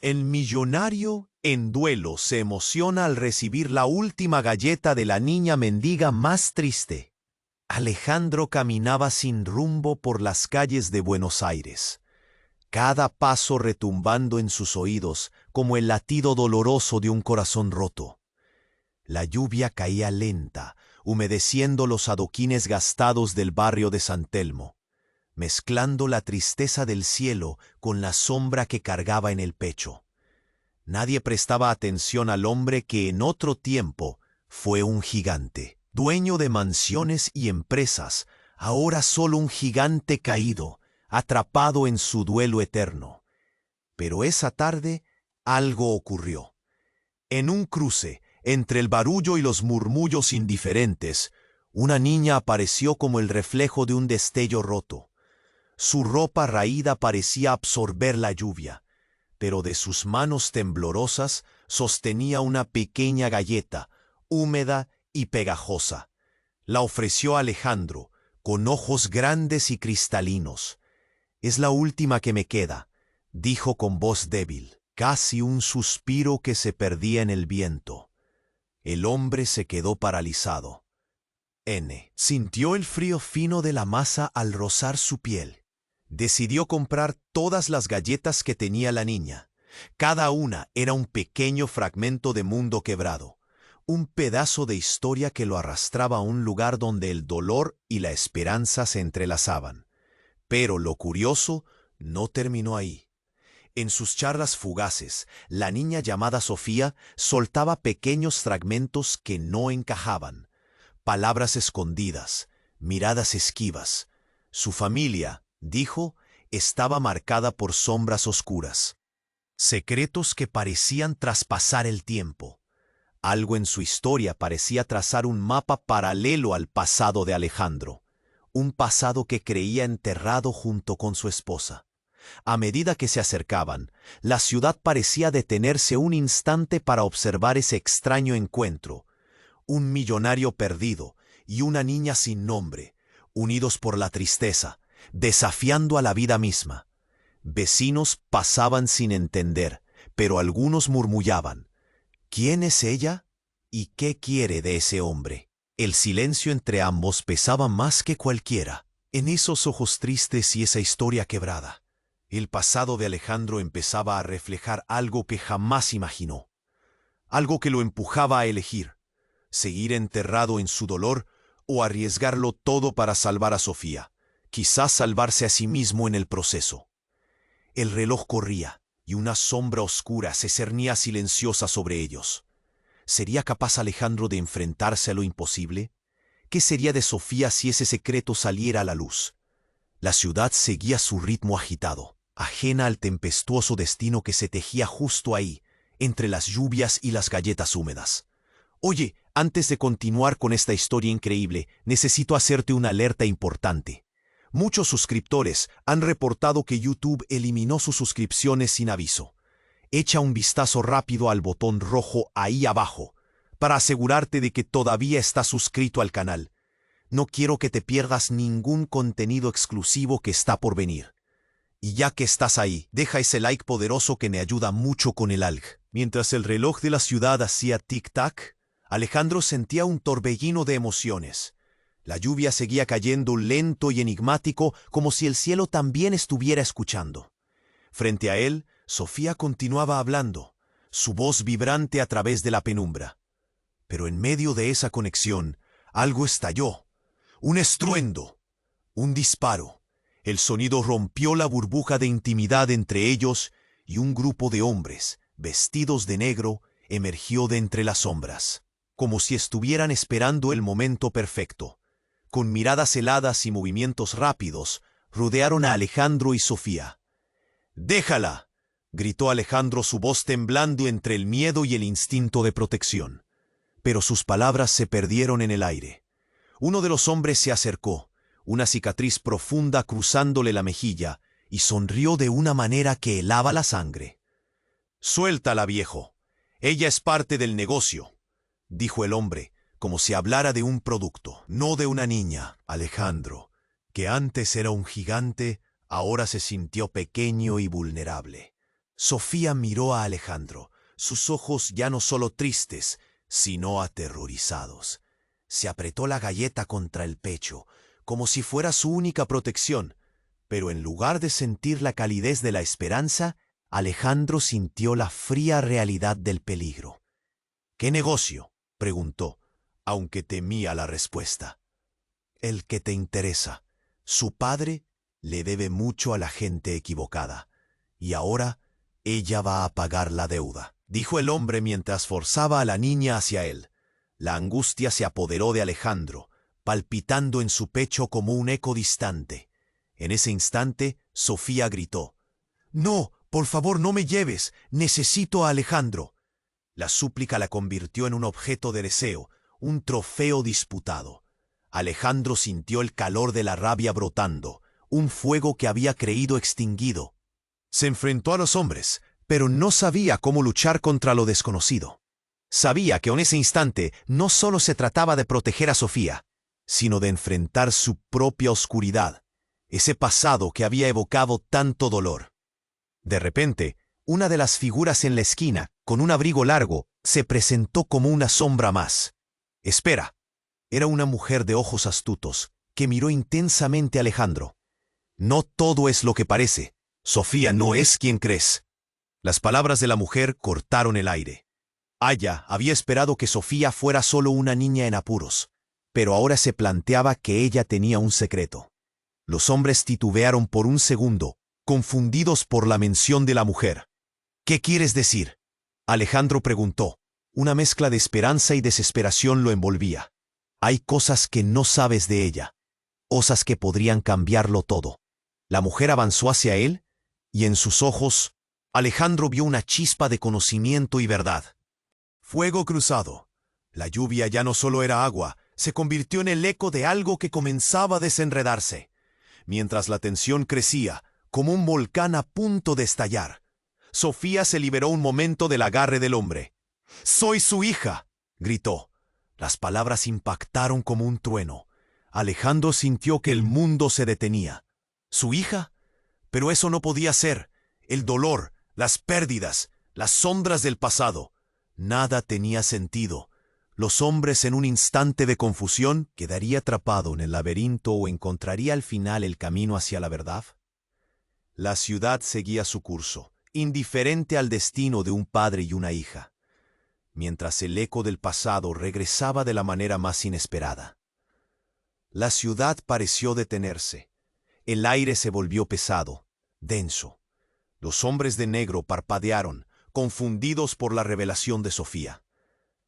El millonario en duelo se emociona al recibir la última galleta de la niña mendiga más triste. Alejandro caminaba sin rumbo por las calles de Buenos Aires, cada paso retumbando en sus oídos como el latido doloroso de un corazón roto. La lluvia caía lenta, humedeciendo los adoquines gastados del barrio de San Telmo, mezclando la tristeza del cielo con la sombra que cargaba en el pecho. Nadie prestaba atención al hombre que en otro tiempo fue un gigante, dueño de mansiones y empresas, ahora solo un gigante caído, atrapado en su duelo eterno. Pero esa tarde algo ocurrió. En un cruce, entre el barullo y los murmullos indiferentes, una niña apareció como el reflejo de un destello roto. Su ropa raída parecía absorber la lluvia, pero de sus manos temblorosas sostenía una pequeña galleta, húmeda y pegajosa. La ofreció a Alejandro, con ojos grandes y cristalinos. «Es la última que me queda», dijo con voz débil, casi un suspiro que se perdía en el viento. El hombre se quedó paralizado. Sintió el frío fino de la masa al rozar su piel. Decidió comprar todas las galletas que tenía la niña. Cada una era un pequeño fragmento de mundo quebrado, un pedazo de historia que lo arrastraba a un lugar donde el dolor y la esperanza se entrelazaban. Pero lo curioso no terminó ahí. En sus charlas fugaces, la niña llamada Sofía soltaba pequeños fragmentos que no encajaban, palabras escondidas, miradas esquivas. Su familia, dijo, estaba marcada por sombras oscuras, secretos que parecían traspasar el tiempo. Algo en su historia parecía trazar un mapa paralelo al pasado de Alejandro, un pasado que creía enterrado junto con su esposa. A medida que se acercaban, la ciudad parecía detenerse un instante para observar ese extraño encuentro. Un millonario perdido y una niña sin nombre, unidos por la tristeza, desafiando a la vida misma. Vecinos pasaban sin entender, pero algunos murmullaban: «¿Quién es ella? ¿Y qué quiere de ese hombre?». El silencio entre ambos pesaba más que cualquiera, en esos ojos tristes y esa historia quebrada. El pasado de Alejandro empezaba a reflejar algo que jamás imaginó, algo que lo empujaba a elegir: seguir enterrado en su dolor o arriesgarlo todo para salvar a Sofía, quizás salvarse a sí mismo en el proceso. El reloj corría y una sombra oscura se cernía silenciosa sobre ellos. ¿Sería capaz Alejandro de enfrentarse a lo imposible? ¿Qué sería de Sofía si ese secreto saliera a la luz? La ciudad seguía su ritmo agitado, ajena al tempestuoso destino que se tejía justo ahí, entre las lluvias y las galletas húmedas. «Oye, antes de continuar con esta historia increíble, necesito hacerte una alerta importante. Muchos suscriptores han reportado que YouTube eliminó sus suscripciones sin aviso. Echa un vistazo rápido al botón rojo ahí abajo, para asegurarte de que todavía estás suscrito al canal. No quiero que te pierdas ningún contenido exclusivo que está por venir. Y ya que estás ahí, deja ese like poderoso que me ayuda mucho con el alg». Mientras el reloj de la ciudad hacía tic-tac, Alejandro sentía un torbellino de emociones. La lluvia seguía cayendo lento y enigmático, como si el cielo también estuviera escuchando. Frente a él, Sofía continuaba hablando, su voz vibrante a través de la penumbra. Pero en medio de esa conexión, algo estalló. Un estruendo, un disparo. El sonido rompió la burbuja de intimidad entre ellos y un grupo de hombres, vestidos de negro, emergió de entre las sombras, como si estuvieran esperando el momento perfecto. Con miradas heladas y movimientos rápidos, rodearon a Alejandro y Sofía. «¡Déjala!», gritó Alejandro, su voz temblando entre el miedo y el instinto de protección. Pero sus palabras se perdieron en el aire. Uno de los hombres se acercó, una cicatriz profunda cruzándole la mejilla, y sonrió de una manera que helaba la sangre. «Suéltala, viejo. Ella es parte del negocio», dijo el hombre, como si hablara de un producto, no de una niña. Alejandro, que antes era un gigante, ahora se sintió pequeño y vulnerable. Sofía miró a Alejandro, sus ojos ya no solo tristes, sino aterrorizados. Se apretó la galleta contra el pecho, como si fuera su única protección, pero en lugar de sentir la calidez de la esperanza, Alejandro sintió la fría realidad del peligro. ¿Qué negocio?, preguntó, aunque temía la respuesta. El que te interesa. Su padre le debe mucho a la gente equivocada, y ahora ella va a pagar la deuda, dijo el hombre mientras forzaba a la niña hacia él. La angustia se apoderó de Alejandro, palpitando en su pecho como un eco distante. En ese instante, Sofía gritó: «No, por favor, no me lleves, necesito a Alejandro». La súplica la convirtió en un objeto de deseo, un trofeo disputado. Alejandro sintió el calor de la rabia brotando, un fuego que había creído extinguido. Se enfrentó a los hombres, pero no sabía cómo luchar contra lo desconocido. Sabía que en ese instante no solo se trataba de proteger a Sofía, sino de enfrentar su propia oscuridad, ese pasado que había evocado tanto dolor. De repente, una de las figuras en la esquina, con un abrigo largo, se presentó como una sombra más. «Espera». Era una mujer de ojos astutos, que miró intensamente a Alejandro. «No todo es lo que parece. Sofía no es quien crees». Las palabras de la mujer cortaron el aire. Aya había esperado que Sofía fuera solo una niña en apuros, pero ahora se planteaba que ella tenía un secreto. Los hombres titubearon por un segundo, confundidos por la mención de la mujer. «¿Qué quieres decir?», Alejandro preguntó. Una mezcla de esperanza y desesperación lo envolvía. «Hay cosas que no sabes de ella, cosas que podrían cambiarlo todo». La mujer avanzó hacia él, y en sus ojos, Alejandro vio una chispa de conocimiento y verdad. Fuego cruzado. La lluvia ya no solo era agua, se convirtió en el eco de algo que comenzaba a desenredarse. Mientras la tensión crecía, como un volcán a punto de estallar, Sofía se liberó un momento del agarre del hombre. «¡Soy su hija!», gritó. Las palabras impactaron como un trueno. Alejandro sintió que el mundo se detenía. ¿Su hija? Pero eso no podía ser. El dolor, las pérdidas, las sombras del pasado. Nada tenía sentido. Los hombres, en un instante de confusión, ¿quedaría atrapado en el laberinto o encontraría al final el camino hacia la verdad? La ciudad seguía su curso, indiferente al destino de un padre y una hija, mientras el eco del pasado regresaba de la manera más inesperada. La ciudad pareció detenerse. El aire se volvió pesado, denso. Los hombres de negro parpadearon, confundidos por la revelación de Sofía.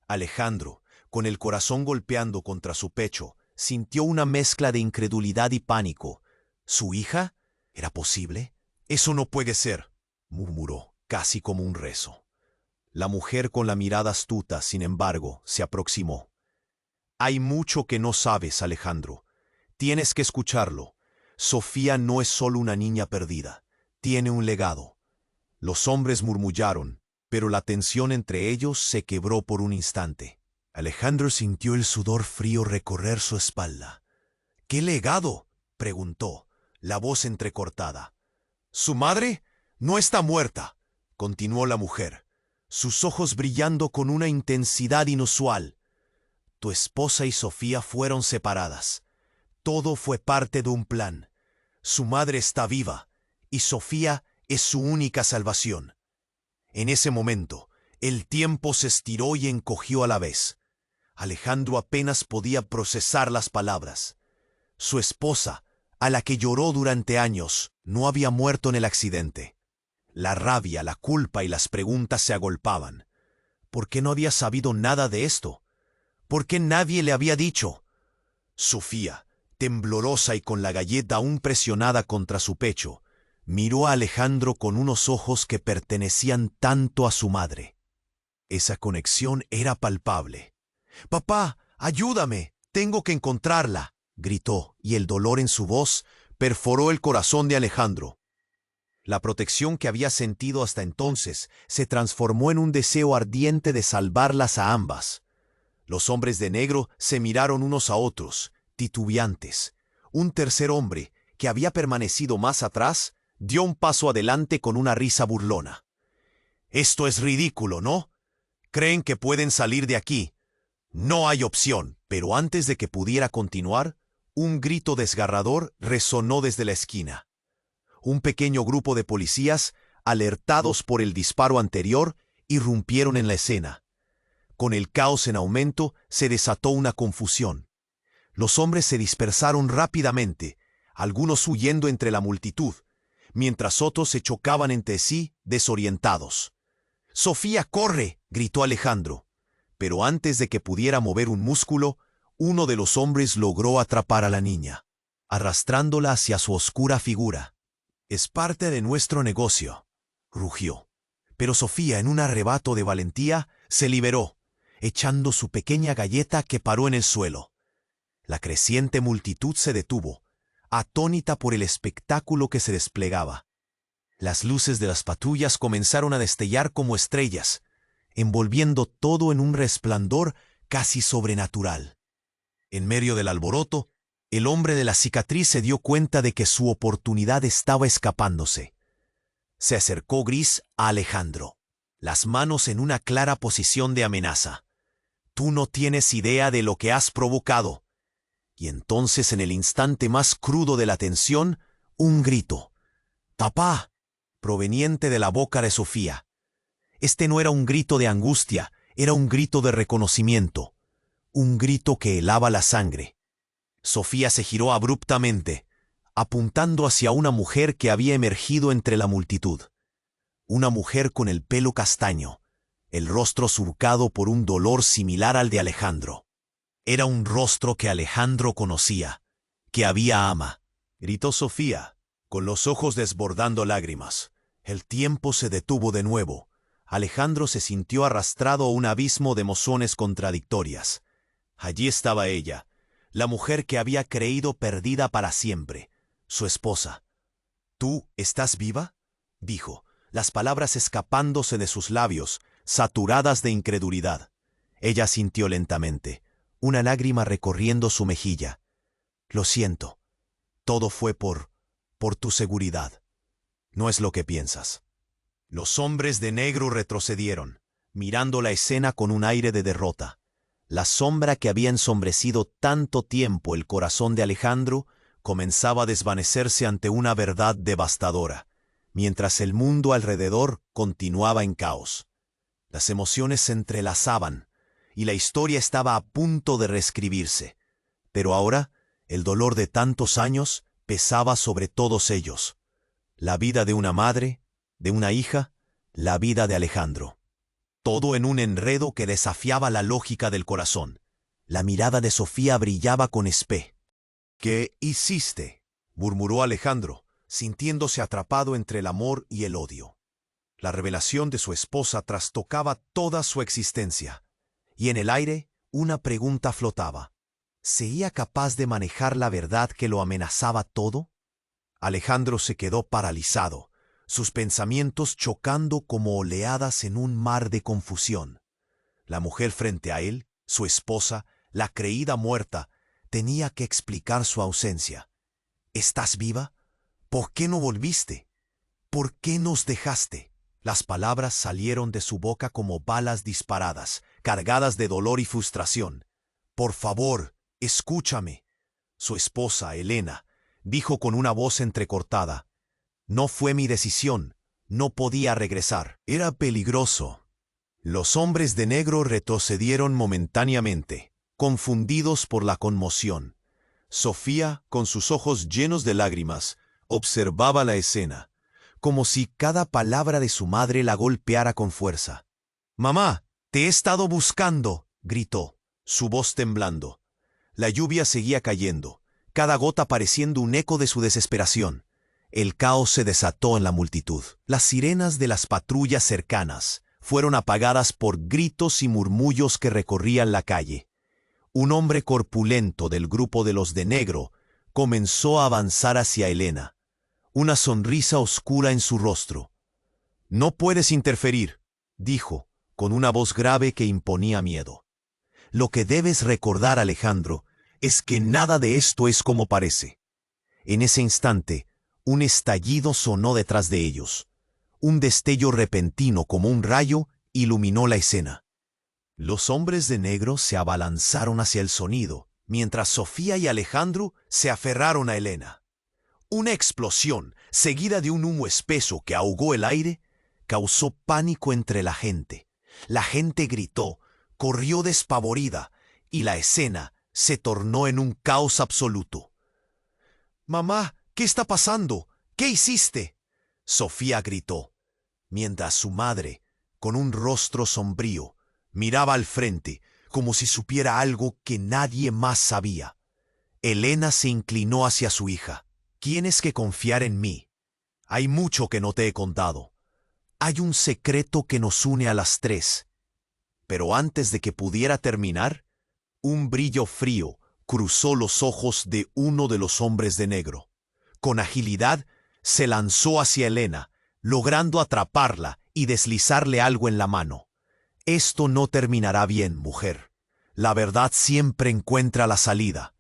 Alejandro, con el corazón golpeando contra su pecho, sintió una mezcla de incredulidad y pánico. ¿Su hija? ¿Era posible? «Eso no puede ser», murmuró, casi como un rezo. La mujer, con la mirada astuta, sin embargo, se aproximó. «Hay mucho que no sabes, Alejandro. Tienes que escucharlo. Sofía no es solo una niña perdida. Tiene un legado». Los hombres murmullaron, pero la tensión entre ellos se quebró por un instante. Alejandro sintió el sudor frío recorrer su espalda. «¿Qué legado?», preguntó, la voz entrecortada. «Su madre no está muerta», continuó la mujer, sus ojos brillando con una intensidad inusual. «Tu esposa y Sofía fueron separadas. Todo fue parte de un plan. Su madre está viva, y Sofía es su única salvación». En ese momento, el tiempo se estiró y encogió a la vez. Alejandro apenas podía procesar las palabras. Su esposa, a la que lloró durante años, no había muerto en el accidente. La rabia, la culpa y las preguntas se agolpaban. ¿Por qué no había sabido nada de esto? ¿Por qué nadie le había dicho? Sofía, temblorosa y con la galleta aún presionada contra su pecho, miró a Alejandro con unos ojos que pertenecían tanto a su madre. Esa conexión era palpable. «Papá, ayúdame, tengo que encontrarla», gritó, y el dolor en su voz perforó el corazón de Alejandro. La protección que había sentido hasta entonces se transformó en un deseo ardiente de salvarlas a ambas. Los hombres de negro se miraron unos a otros, titubeantes. Un tercer hombre, que había permanecido más atrás, dio un paso adelante con una risa burlona. Esto es ridículo, ¿no? Creen que pueden salir de aquí. No hay opción. Pero antes de que pudiera continuar, un grito desgarrador resonó desde la esquina. Un pequeño grupo de policías, alertados por el disparo anterior, irrumpieron en la escena. Con el caos en aumento, se desató una confusión. Los hombres se dispersaron rápidamente, algunos huyendo entre la multitud, mientras otros se chocaban entre sí, desorientados. «¡Sofía, corre!», gritó Alejandro. Pero antes de que pudiera mover un músculo, uno de los hombres logró atrapar a la niña, arrastrándola hacia su oscura figura. «Es parte de nuestro negocio», rugió. Pero Sofía, en un arrebato de valentía, se liberó, echando su pequeña galleta que paró en el suelo. La creciente multitud se detuvo, atónita por el espectáculo que se desplegaba. Las luces de las patrullas comenzaron a destellar como estrellas, envolviendo todo en un resplandor casi sobrenatural. En medio del alboroto, el hombre de la cicatriz se dio cuenta de que su oportunidad estaba escapándose. Se acercó Gris a Alejandro, las manos en una clara posición de amenaza. «Tú no tienes idea de lo que has provocado». Y entonces, en el instante más crudo de la tensión, un grito. «¡Papá!», proveniente de la boca de Sofía. Este no era un grito de angustia, era un grito de reconocimiento. Un grito que helaba la sangre. Sofía se giró abruptamente, apuntando hacia una mujer que había emergido entre la multitud. Una mujer con el pelo castaño, el rostro surcado por un dolor similar al de Alejandro. Era un rostro que Alejandro conocía, que había ama. Gritó Sofía, con los ojos desbordando lágrimas. El tiempo se detuvo de nuevo. Alejandro se sintió arrastrado a un abismo de emociones contradictorias. Allí estaba ella, la mujer que había creído perdida para siempre, su esposa. «¿Tú estás viva?», dijo, las palabras escapándose de sus labios, saturadas de incredulidad. Ella sintió lentamente, una lágrima recorriendo su mejilla. «Lo siento. Todo fue por tu seguridad. No es lo que piensas». Los hombres de negro retrocedieron, mirando la escena con un aire de derrota. La sombra que había ensombrecido tanto tiempo el corazón de Alejandro comenzaba a desvanecerse ante una verdad devastadora, mientras el mundo alrededor continuaba en caos. Las emociones se entrelazaban, y la historia estaba a punto de reescribirse. Pero ahora, el dolor de tantos años pesaba sobre todos ellos. La vida de una madre, de una hija, la vida de Alejandro. Todo en un enredo que desafiaba la lógica del corazón. La mirada de Sofía brillaba con espe. «¿Qué hiciste?», murmuró Alejandro, sintiéndose atrapado entre el amor y el odio. La revelación de su esposa trastocaba toda su existencia, y en el aire una pregunta flotaba. ¿Sería capaz de manejar la verdad que lo amenazaba todo? Alejandro se quedó paralizado, sus pensamientos chocando como oleadas en un mar de confusión. La mujer frente a él, su esposa, la creída muerta, tenía que explicar su ausencia. «¿Estás viva? ¿Por qué no volviste? ¿Por qué nos dejaste?». Las palabras salieron de su boca como balas disparadas, cargadas de dolor y frustración. «Por favor, escúchame». Su esposa, Elena, dijo con una voz entrecortada. «No fue mi decisión. No podía regresar. Era peligroso». Los hombres de negro retrocedieron momentáneamente, confundidos por la conmoción. Sofía, con sus ojos llenos de lágrimas, observaba la escena, como si cada palabra de su madre la golpeara con fuerza. «Mamá, te he estado buscando», gritó, su voz temblando. La lluvia seguía cayendo, cada gota pareciendo un eco de su desesperación. El caos se desató en la multitud. Las sirenas de las patrullas cercanas fueron apagadas por gritos y murmullos que recorrían la calle. Un hombre corpulento del grupo de los de negro comenzó a avanzar hacia Elena, una sonrisa oscura en su rostro. «No puedes interferir», dijo, con una voz grave que imponía miedo. «Lo que debes recordar, Alejandro, es que nada de esto es como parece». En ese instante, un estallido sonó detrás de ellos. Un destello repentino como un rayo iluminó la escena. Los hombres de negro se abalanzaron hacia el sonido, mientras Sofía y Alejandro se aferraron a Elena. Una explosión, seguida de un humo espeso que ahogó el aire, causó pánico entre la gente. La gente gritó, corrió despavorida, y la escena se tornó en un caos absoluto. «Mamá, ¿qué está pasando? ¿Qué hiciste?», Sofía gritó, mientras su madre, con un rostro sombrío, miraba al frente, como si supiera algo que nadie más sabía. Elena se inclinó hacia su hija. «Tienes que confiar en mí. Hay mucho que no te he contado. Hay un secreto que nos une a las tres». Pero antes de que pudiera terminar, un brillo frío cruzó los ojos de uno de los hombres de negro. Con agilidad, se lanzó hacia Elena, logrando atraparla y deslizarle algo en la mano. «Esto no terminará bien, mujer. La verdad siempre encuentra la salida»,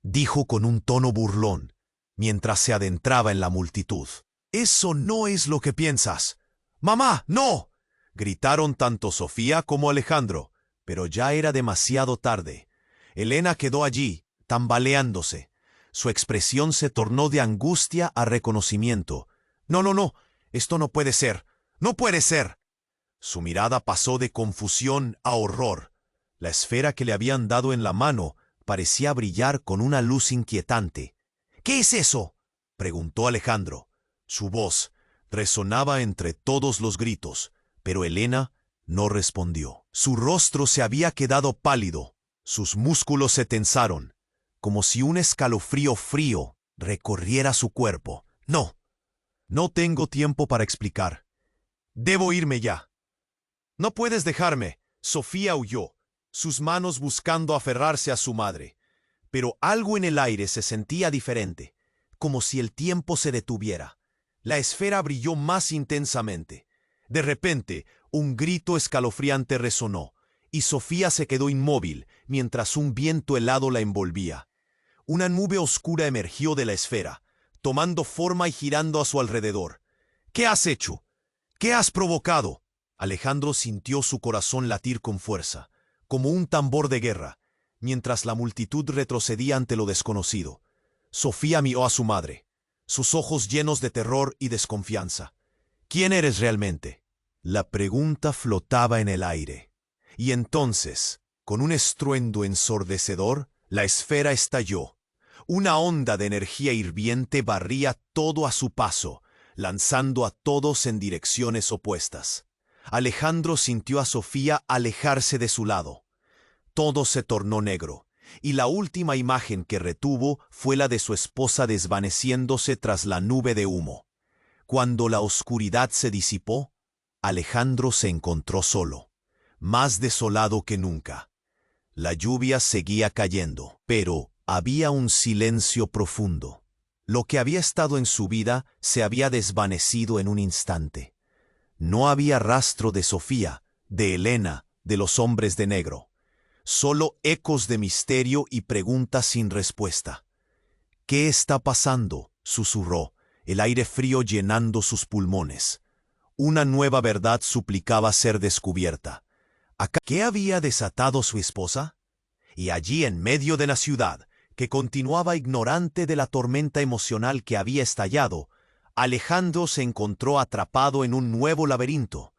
dijo con un tono burlón, mientras se adentraba en la multitud. «Eso no es lo que piensas». «¡Mamá, no!», gritaron tanto Sofía como Alejandro, pero ya era demasiado tarde. Elena quedó allí, tambaleándose. Su expresión se tornó de angustia a reconocimiento. «No, esto no puede ser. ¡No puede ser!». Su mirada pasó de confusión a horror. La esfera que le habían dado en la mano parecía brillar con una luz inquietante. «¿Qué es eso?», preguntó Alejandro. Su voz resonaba entre todos los gritos, pero Elena no respondió. Su rostro se había quedado pálido, sus músculos se tensaron, como si un escalofrío frío recorriera su cuerpo. «No tengo tiempo para explicar. Debo irme ya». «No puedes dejarme». Sofía huyó, sus manos buscando aferrarse a su madre. Pero algo en el aire se sentía diferente, como si el tiempo se detuviera. La esfera brilló más intensamente. De repente, un grito escalofriante resonó, y Sofía se quedó inmóvil mientras un viento helado la envolvía. Una nube oscura emergió de la esfera, tomando forma y girando a su alrededor. «¿Qué has hecho? ¿Qué has provocado?». Alejandro sintió su corazón latir con fuerza, como un tambor de guerra, mientras la multitud retrocedía ante lo desconocido. Sofía miró a su madre, sus ojos llenos de terror y desconfianza. «¿Quién eres realmente?». La pregunta flotaba en el aire. Y entonces, con un estruendo ensordecedor, la esfera estalló. Una onda de energía hirviente barría todo a su paso, lanzando a todos en direcciones opuestas. Alejandro sintió a Sofía alejarse de su lado. Todo se tornó negro, y la última imagen que retuvo fue la de su esposa desvaneciéndose tras la nube de humo. Cuando la oscuridad se disipó, Alejandro se encontró solo, más desolado que nunca. La lluvia seguía cayendo, pero había un silencio profundo. Lo que había estado en su vida se había desvanecido en un instante. No había rastro de Sofía, de Elena, de los hombres de negro. Solo ecos de misterio y preguntas sin respuesta. «¿Qué está pasando?», susurró, el aire frío llenando sus pulmones. Una nueva verdad suplicaba ser descubierta. ¿Qué había desatado su esposa? Y allí en medio de la ciudad, que continuaba ignorante de la tormenta emocional que había estallado, Alejandro se encontró atrapado en un nuevo laberinto,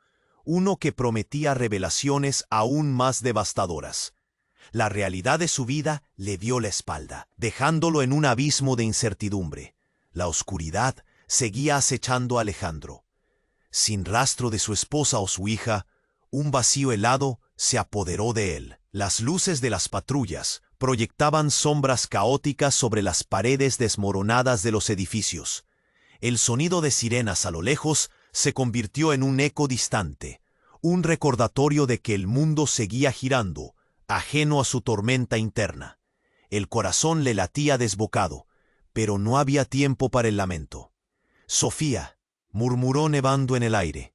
uno que prometía revelaciones aún más devastadoras. La realidad de su vida le dio la espalda, dejándolo en un abismo de incertidumbre. La oscuridad seguía acechando a Alejandro. Sin rastro de su esposa o su hija, un vacío helado se apoderó de él. Las luces de las patrullas proyectaban sombras caóticas sobre las paredes desmoronadas de los edificios. El sonido de sirenas a lo lejos se convirtió en un eco distante, un recordatorio de que el mundo seguía girando, ajeno a su tormenta interna. El corazón le latía desbocado, pero no había tiempo para el lamento. «Sofía», murmuró nevando en el aire.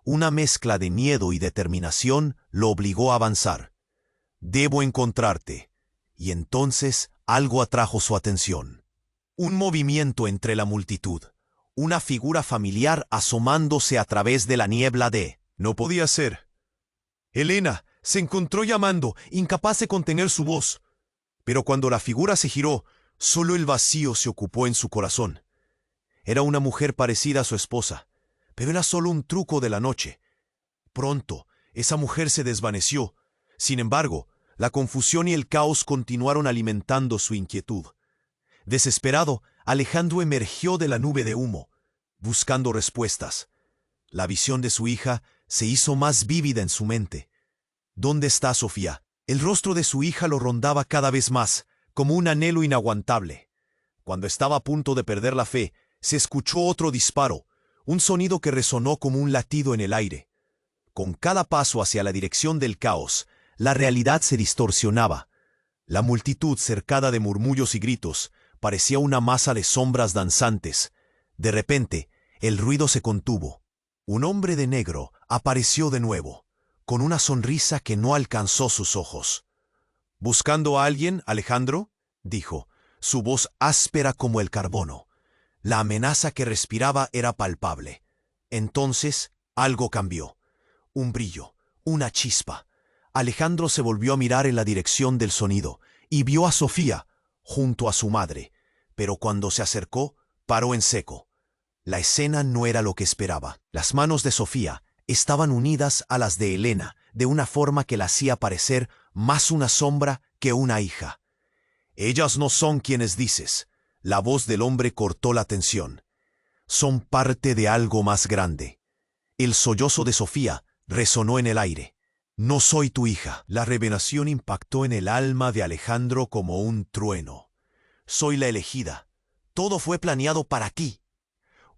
Una mezcla de miedo y determinación lo obligó a avanzar. «Debo encontrarte». Y entonces algo atrajo su atención. Un movimiento entre la multitud. una figura familiar asomándose a través de la niebla de... No podía ser. Elena se encontró llamando, incapaz de contener su voz. Pero cuando la figura se giró, solo el vacío se ocupó en su corazón. Era una mujer parecida a su esposa, pero era solo un truco de la noche. Pronto, esa mujer se desvaneció. Sin embargo, la confusión y el caos continuaron alimentando su inquietud. Desesperado, Alejandro emergió de la nube de humo, buscando respuestas. La visión de su hija se hizo más vívida en su mente. ¿Dónde está Sofía? El rostro de su hija lo rondaba cada vez más, como un anhelo inaguantable. Cuando estaba a punto de perder la fe, se escuchó otro disparo, un sonido que resonó como un latido en el aire. Con cada paso hacia la dirección del caos, la realidad se distorsionaba. La multitud, cercada de murmullos y gritos, parecía una masa de sombras danzantes. De repente, el ruido se contuvo. Un hombre de negro apareció de nuevo, con una sonrisa que no alcanzó sus ojos. «¿Buscando a alguien, Alejandro?», dijo, su voz áspera como el carbono. La amenaza que respiraba era palpable. Entonces, algo cambió. Un brillo, una chispa. Alejandro se volvió a mirar en la dirección del sonido y vio a Sofía, junto a su madre. Pero cuando se acercó, paró en seco. La escena no era lo que esperaba. Las manos de Sofía estaban unidas a las de Elena, de una forma que la hacía parecer más una sombra que una hija. «Ellas no son quienes dices». La voz del hombre cortó la tensión. «Son parte de algo más grande». El sollozo de Sofía resonó en el aire. «No soy tu hija». La revelación impactó en el alma de Alejandro como un trueno. «Soy la elegida. Todo fue planeado para ti».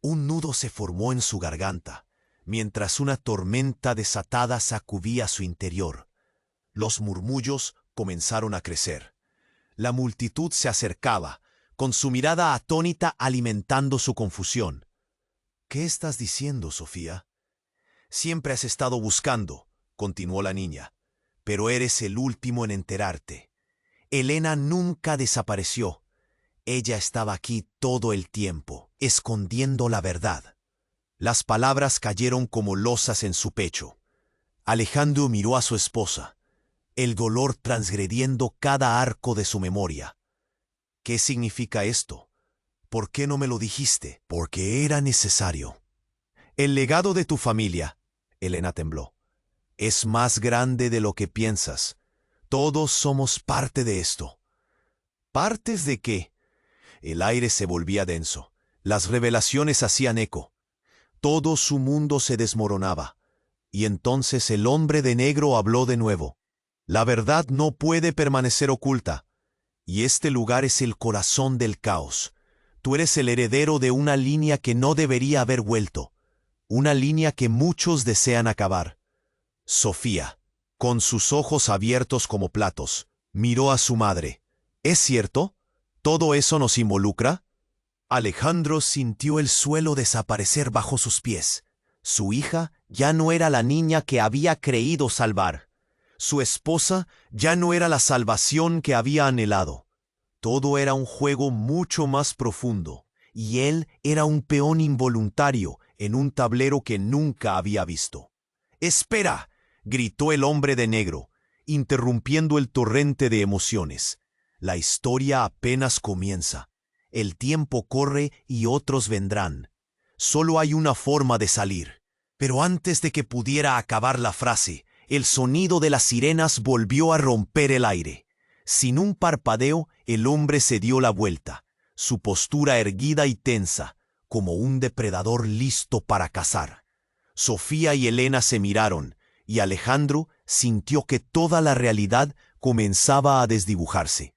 Un nudo se formó en su garganta, mientras una tormenta desatada sacudía su interior. Los murmullos comenzaron a crecer. La multitud se acercaba, con su mirada atónita alimentando su confusión. «¿Qué estás diciendo, Sofía?» «Siempre has estado buscando», continuó la niña, «pero eres el último en enterarte. Elena nunca desapareció. Ella estaba aquí todo el tiempo, escondiendo la verdad». Las palabras cayeron como losas en su pecho. Alejandro miró a su esposa, el dolor transgrediendo cada arco de su memoria. «¿Qué significa esto? ¿Por qué no me lo dijiste?» «Porque era necesario. El legado de tu familia», Elena tembló, «es más grande de lo que piensas. Todos somos parte de esto». «¿Partes de qué?» El aire se volvía denso. Las revelaciones hacían eco. Todo su mundo se desmoronaba. Y entonces el hombre de negro habló de nuevo. «La verdad no puede permanecer oculta. Y este lugar es el corazón del caos. Tú eres el heredero de una línea que no debería haber vuelto. Una línea que muchos desean acabar». Sofía, con sus ojos abiertos como platos, miró a su madre. «¿Es cierto? ¿Todo eso nos involucra?» Alejandro sintió el suelo desaparecer bajo sus pies. Su hija ya no era la niña que había creído salvar. Su esposa ya no era la salvación que había anhelado. Todo era un juego mucho más profundo, y él era un peón involuntario en un tablero que nunca había visto. «¡Espera!», gritó el hombre de negro, interrumpiendo el torrente de emociones. «La historia apenas comienza. El tiempo corre y otros vendrán. Solo hay una forma de salir». Pero antes de que pudiera acabar la frase, el sonido de las sirenas volvió a romper el aire. Sin un parpadeo, el hombre se dio la vuelta, su postura erguida y tensa, como un depredador listo para cazar. Sofía y Elena se miraron, y Alejandro sintió que toda la realidad comenzaba a desdibujarse.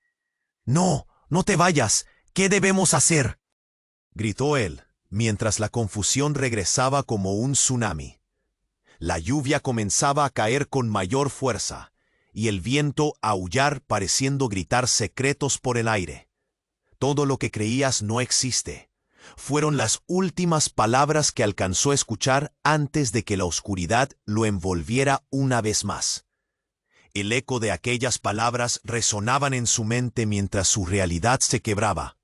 «¡No! ¡No te vayas! ¿Qué debemos hacer?», gritó él, mientras la confusión regresaba como un tsunami. La lluvia comenzaba a caer con mayor fuerza, y el viento a aullar pareciendo gritar secretos por el aire. «Todo lo que creías no existe», fueron las últimas palabras que alcanzó a escuchar antes de que la oscuridad lo envolviera una vez más. El eco de aquellas palabras resonaban en su mente mientras su realidad se quebraba.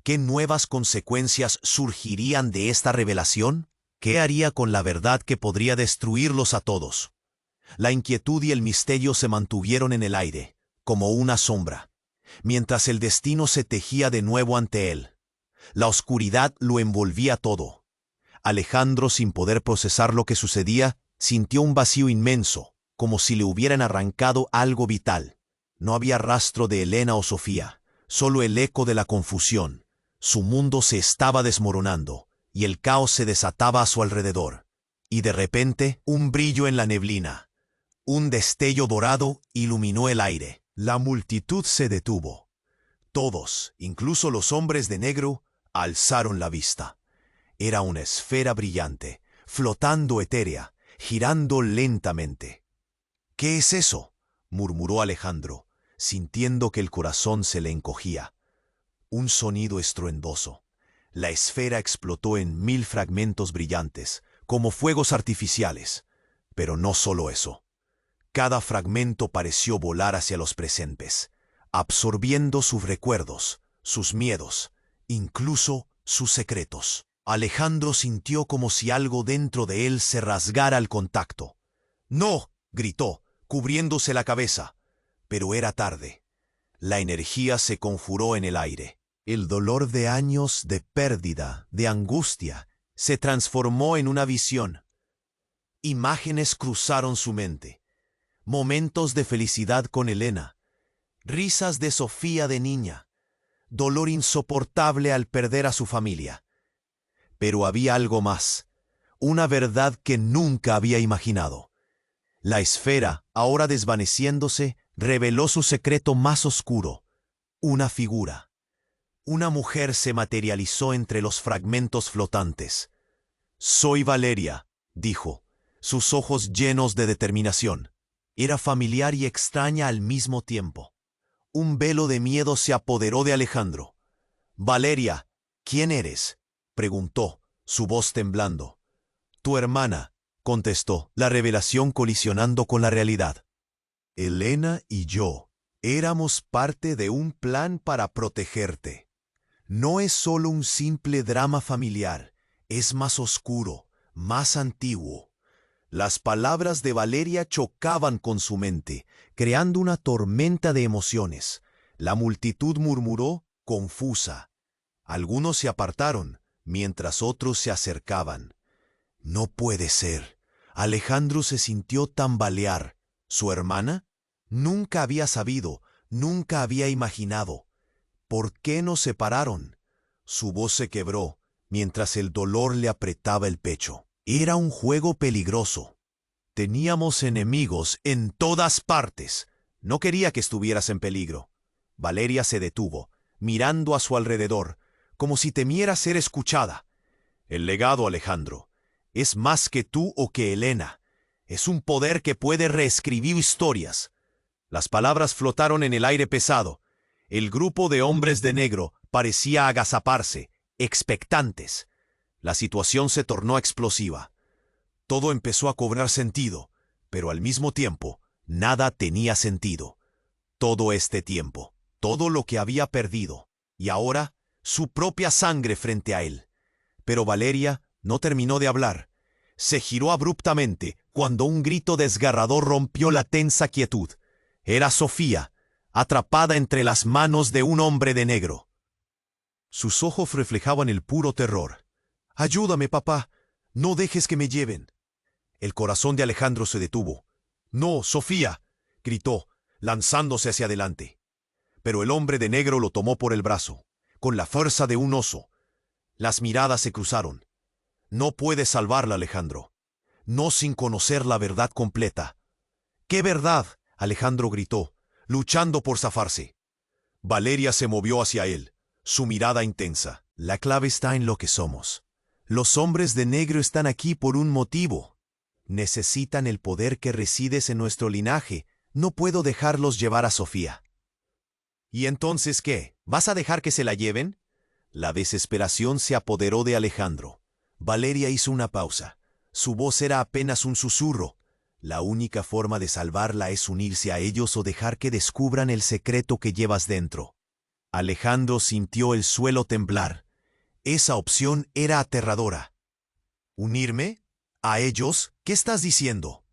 ¿Qué nuevas consecuencias surgirían de esta revelación? ¿Qué haría con la verdad que podría destruirlos a todos? La inquietud y el misterio se mantuvieron en el aire, como una sombra, mientras el destino se tejía de nuevo ante él. La oscuridad lo envolvía todo. Alejandro, sin poder procesar lo que sucedía, sintió un vacío inmenso, como si le hubieran arrancado algo vital. No había rastro de Elena o Sofía, solo el eco de la confusión. Su mundo se estaba desmoronando, y el caos se desataba a su alrededor. Y de repente, un brillo en la neblina. Un destello dorado iluminó el aire. La multitud se detuvo. Todos, incluso los hombres de negro, alzaron la vista. Era una esfera brillante, flotando etérea, girando lentamente. «¿Qué es eso?», murmuró Alejandro, sintiendo que el corazón se le encogía. Un sonido estruendoso. La esfera explotó en 1000 fragmentos brillantes, como fuegos artificiales. Pero no solo eso. Cada fragmento pareció volar hacia los presentes, absorbiendo sus recuerdos, sus miedos, incluso sus secretos. Alejandro sintió como si algo dentro de él se rasgara al contacto. «¡No!», gritó, cubriéndose la cabeza. Pero era tarde. La energía se conjuró en el aire. El dolor de años de pérdida, de angustia, se transformó en una visión. Imágenes cruzaron su mente. Momentos de felicidad con Elena. Risas de Sofía de niña. Dolor insoportable al perder a su familia. Pero había algo más. Una verdad que nunca había imaginado. La esfera, ahora desvaneciéndose, reveló su secreto más oscuro. Una figura. Una mujer se materializó entre los fragmentos flotantes. «Soy Valeria», dijo, sus ojos llenos de determinación. Era familiar y extraña al mismo tiempo. Un velo de miedo se apoderó de Alejandro. «Valeria, ¿quién eres?», preguntó, su voz temblando. «Tu hermana», contestó, la revelación colisionando con la realidad. «Elena y yo éramos parte de un plan para protegerte. No es solo un simple drama familiar, es más oscuro, más antiguo». Las palabras de Valeria chocaban con su mente, creando una tormenta de emociones. La multitud murmuró, confusa. Algunos se apartaron, mientras otros se acercaban. «No puede ser». Alejandro se sintió tambalear. ¿Su hermana? Nunca había sabido, nunca había imaginado. ¿Por qué nos separaron? Su voz se quebró, mientras el dolor le apretaba el pecho. Era un juego peligroso. Teníamos enemigos en todas partes. No quería que estuvieras en peligro. Valeria se detuvo, mirando a su alrededor, como si temiera ser escuchada. «El legado, Alejandro, es más que tú o que Elena. Es un poder que puede reescribir historias». Las palabras flotaron en el aire pesado. El grupo de hombres de negro parecía agazaparse, expectantes. La situación se tornó explosiva. Todo empezó a cobrar sentido, pero al mismo tiempo, nada tenía sentido. Todo este tiempo, todo lo que había perdido, y ahora, su propia sangre frente a él. Pero Valeria no terminó de hablar. Se giró abruptamente cuando un grito desgarrador rompió la tensa quietud. Era Sofía, atrapada entre las manos de un hombre de negro. Sus ojos reflejaban el puro terror. «Ayúdame, papá. No dejes que me lleven». El corazón de Alejandro se detuvo. «No, Sofía», gritó, lanzándose hacia adelante. Pero el hombre de negro lo tomó por el brazo, con la fuerza de un oso. Las miradas se cruzaron. «No puedes salvarla, Alejandro. No sin conocer la verdad completa». «¿Qué verdad?», Alejandro gritó, luchando por zafarse. Valeria se movió hacia él, su mirada intensa. «La clave está en lo que somos. Los hombres de negro están aquí por un motivo. Necesitan el poder que resides en nuestro linaje. No puedo dejarlos llevar a Sofía». «¿Y entonces qué? ¿Vas a dejar que se la lleven?». La desesperación se apoderó de Alejandro. Valeria hizo una pausa. Su voz era apenas un susurro. «La única forma de salvarla es unirse a ellos o dejar que descubran el secreto que llevas dentro». Alejandro sintió el suelo temblar. Esa opción era aterradora. ¿Unirme? ¿A ellos? ¿Qué estás diciendo?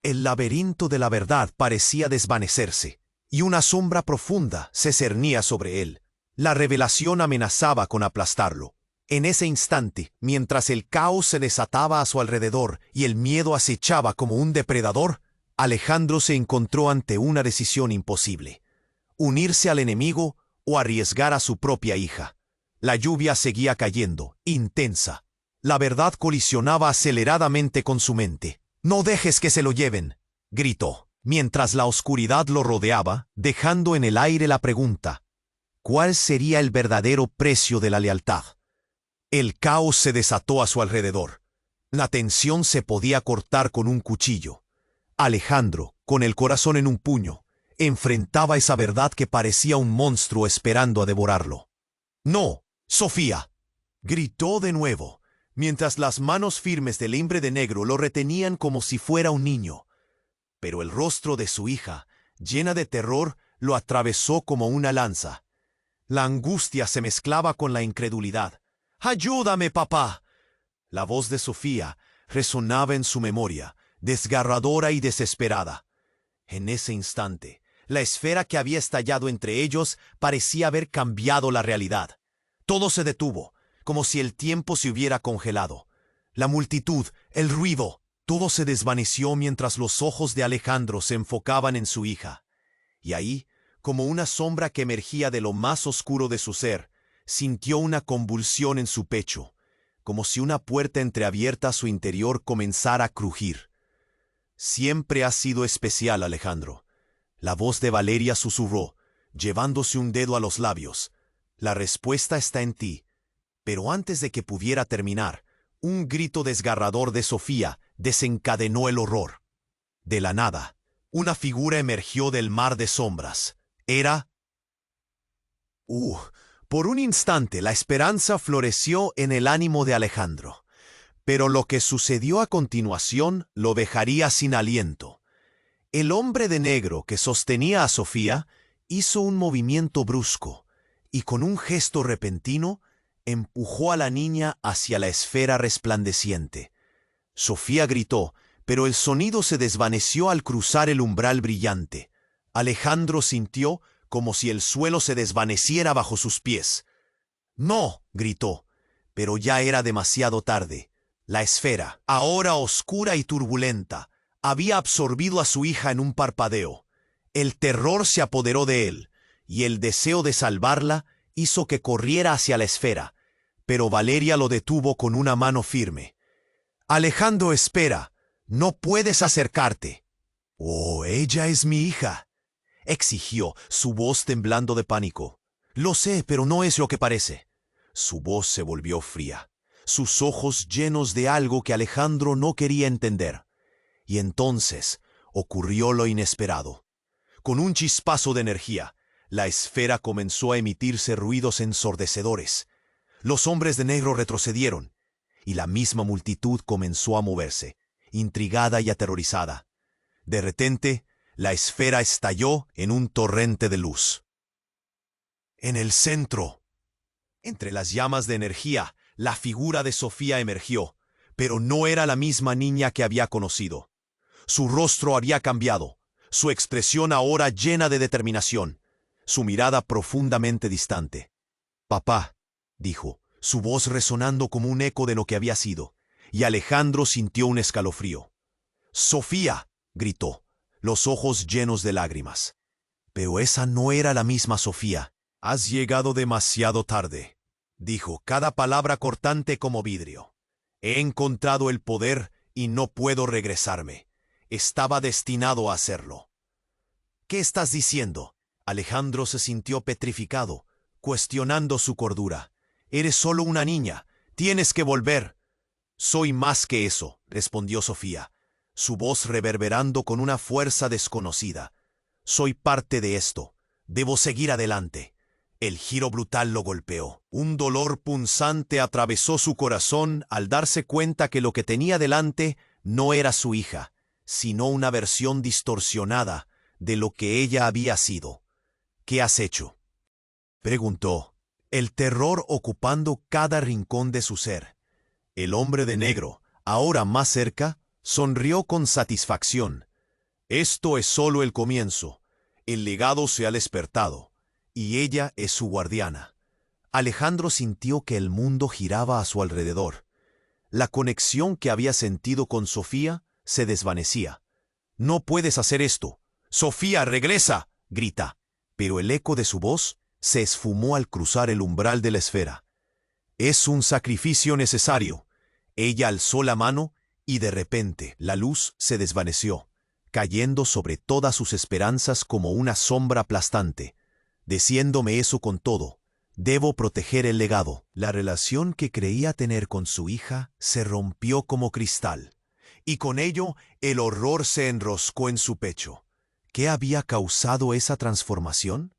El laberinto de la verdad parecía desvanecerse, y una sombra profunda se cernía sobre él. La revelación amenazaba con aplastarlo. En ese instante, mientras el caos se desataba a su alrededor y el miedo acechaba como un depredador, Alejandro se encontró ante una decisión imposible: unirse al enemigo o arriesgar a su propia hija. La lluvia seguía cayendo, intensa. La verdad colisionaba aceleradamente con su mente. «No dejes que se lo lleven», gritó, mientras la oscuridad lo rodeaba, dejando en el aire la pregunta: ¿cuál sería el verdadero precio de la lealtad? El caos se desató a su alrededor. La tensión se podía cortar con un cuchillo. Alejandro, con el corazón en un puño, enfrentaba esa verdad que parecía un monstruo esperando a devorarlo. «No, Sofía», gritó de nuevo, mientras las manos firmes del hombre de negro lo retenían como si fuera un niño. Pero el rostro de su hija, llena de terror, lo atravesó como una lanza. La angustia se mezclaba con la incredulidad. «¡Ayúdame, papá!». La voz de Sofía resonaba en su memoria, desgarradora y desesperada. En ese instante, la esfera que había estallado entre ellos parecía haber cambiado la realidad. Todo se detuvo, como si el tiempo se hubiera congelado. La multitud, el ruido, todo se desvaneció mientras los ojos de Alejandro se enfocaban en su hija. Y ahí, como una sombra que emergía de lo más oscuro de su ser, sintió una convulsión en su pecho, como si una puerta entreabierta a su interior comenzara a crujir. «Siempre has sido especial, Alejandro», la voz de Valeria susurró, llevándose un dedo a los labios. «La respuesta está en ti». Pero antes de que pudiera terminar, un grito desgarrador de Sofía desencadenó el horror. De la nada, una figura emergió del mar de sombras. Era... Por un instante la esperanza floreció en el ánimo de Alejandro. Pero lo que sucedió a continuación lo dejaría sin aliento. El hombre de negro que sostenía a Sofía hizo un movimiento brusco y con un gesto repentino empujó a la niña hacia la esfera resplandeciente. Sofía gritó, pero el sonido se desvaneció al cruzar el umbral brillante. Alejandro sintió como si el suelo se desvaneciera bajo sus pies. «¡No!», gritó, pero ya era demasiado tarde. La esfera, ahora oscura y turbulenta, había absorbido a su hija en un parpadeo. El terror se apoderó de él, y el deseo de salvarla hizo que corriera hacia la esfera, pero Valeria lo detuvo con una mano firme. «Alejandro, espera, no puedes acercarte». «Oh, ella es mi hija», exigió, su voz temblando de pánico. «Lo sé, pero no es lo que parece». Su voz se volvió fría, sus ojos llenos de algo que Alejandro no quería entender. Y entonces ocurrió lo inesperado. Con un chispazo de energía, la esfera comenzó a emitirse ruidos ensordecedores. Los hombres de negro retrocedieron, y la misma multitud comenzó a moverse, intrigada y aterrorizada. De repente, la esfera estalló en un torrente de luz. En el centro, entre las llamas de energía, la figura de Sofía emergió, pero no era la misma niña que había conocido. Su rostro había cambiado, su expresión ahora llena de determinación, su mirada profundamente distante. «Papá», dijo, su voz resonando como un eco de lo que había sido, y Alejandro sintió un escalofrío. «¡Sofía!», gritó, los ojos llenos de lágrimas. Pero esa no era la misma Sofía. «Has llegado demasiado tarde», dijo, cada palabra cortante como vidrio. «He encontrado el poder y no puedo regresarme. Estaba destinado a hacerlo». «¿Qué estás diciendo?». Alejandro se sintió petrificado, cuestionando su cordura. «Eres solo una niña. Tienes que volver». «Soy más que eso», respondió Sofía, su voz reverberando con una fuerza desconocida. «Soy parte de esto. Debo seguir adelante». El giro brutal lo golpeó. Un dolor punzante atravesó su corazón al darse cuenta que lo que tenía delante no era su hija, sino una versión distorsionada de lo que ella había sido. «¿Qué has hecho?». Preguntó, el terror ocupando cada rincón de su ser. El hombre de negro, ahora más cerca, sonrió con satisfacción. Esto es solo el comienzo. El legado se ha despertado, y ella es su guardiana. Alejandro sintió que el mundo giraba a su alrededor. La conexión que había sentido con Sofía se desvanecía. «No puedes hacer esto. Sofía, regresa», grita. Pero el eco de su voz se esfumó al cruzar el umbral de la esfera. «Es un sacrificio necesario». Ella alzó la mano y de repente la luz se desvaneció, cayendo sobre todas sus esperanzas como una sombra aplastante. «Diciéndome eso con todo, debo proteger el legado». La relación que creía tener con su hija se rompió como cristal, y con ello el horror se enroscó en su pecho. ¿Qué había causado esa transformación?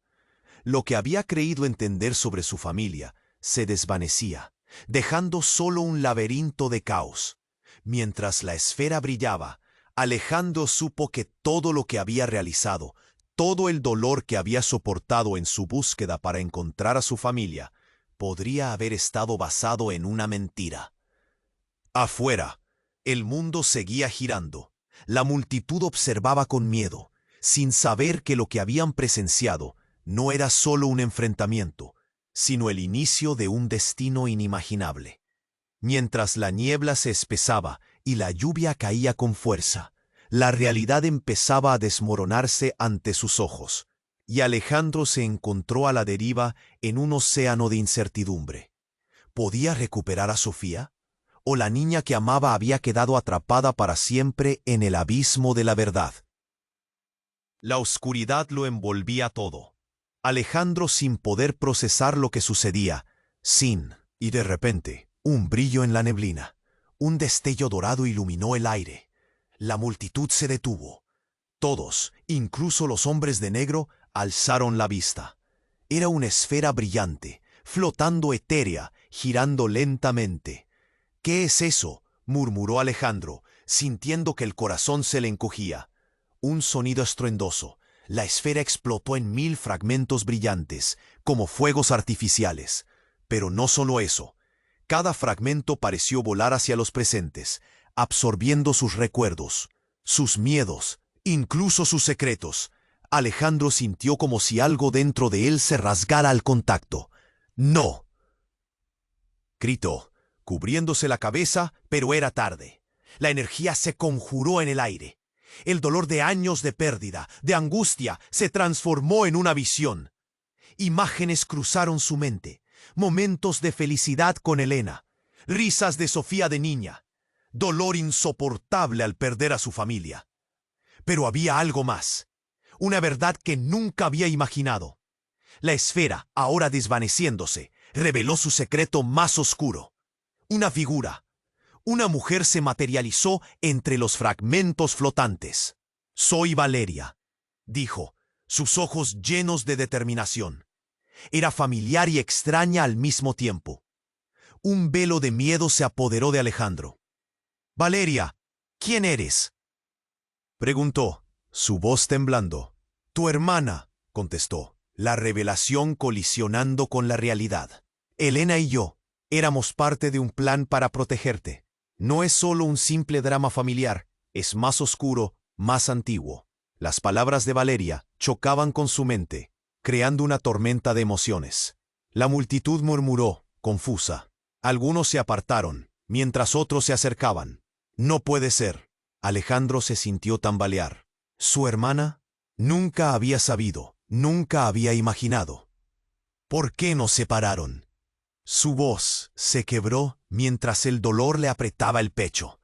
Lo que había creído entender sobre su familia se desvanecía, dejando solo un laberinto de caos. Mientras la esfera brillaba, Alejandro supo que todo lo que había realizado, todo el dolor que había soportado en su búsqueda para encontrar a su familia, podría haber estado basado en una mentira. Afuera, el mundo seguía girando. La multitud observaba con miedo, sin saber que lo que habían presenciado no era solo un enfrentamiento, sino el inicio de un destino inimaginable. Mientras la niebla se espesaba y la lluvia caía con fuerza, la realidad empezaba a desmoronarse ante sus ojos, y Alejandro se encontró a la deriva en un océano de incertidumbre. ¿Podía recuperar a Sofía? ¿O la niña que amaba había quedado atrapada para siempre en el abismo de la verdad? La oscuridad lo envolvía todo. Alejandro sin poder procesar lo que sucedía, y de repente, un brillo en la neblina. Un destello dorado iluminó el aire. La multitud se detuvo. Todos, incluso los hombres de negro, alzaron la vista. Era una esfera brillante, flotando etérea, girando lentamente. «¿Qué es eso?», murmuró Alejandro, sintiendo que el corazón se le encogía. Un sonido estruendoso. La esfera explotó en 1000 fragmentos brillantes, como fuegos artificiales. Pero no solo eso. Cada fragmento pareció volar hacia los presentes, absorbiendo sus recuerdos, sus miedos, incluso sus secretos. Alejandro sintió como si algo dentro de él se rasgara al contacto. «¡No!», gritó, cubriéndose la cabeza, pero era tarde. La energía se conjuró en el aire. El dolor de años de pérdida, de angustia, se transformó en una visión. Imágenes cruzaron su mente, momentos de felicidad con Elena, risas de Sofía de niña, dolor insoportable al perder a su familia. Pero había algo más, una verdad que nunca había imaginado. La esfera, ahora desvaneciéndose, reveló su secreto más oscuro. Una figura. Una mujer se materializó entre los fragmentos flotantes. «Soy Valeria», dijo, sus ojos llenos de determinación. Era familiar y extraña al mismo tiempo. Un velo de miedo se apoderó de Alejandro. «Valeria, ¿quién eres?», preguntó, su voz temblando. «Tu hermana», contestó, la revelación colisionando con la realidad. «Elena y yo éramos parte de un plan para protegerte. No es solo un simple drama familiar, es más oscuro, más antiguo». Las palabras de Valeria chocaban con su mente, creando una tormenta de emociones. La multitud murmuró, confusa. Algunos se apartaron, mientras otros se acercaban. «No puede ser». Alejandro se sintió tambalear. ¿Su hermana? Nunca había sabido, nunca había imaginado. ¿Por qué nos separaron? Su voz se quebró mientras el dolor le apretaba el pecho.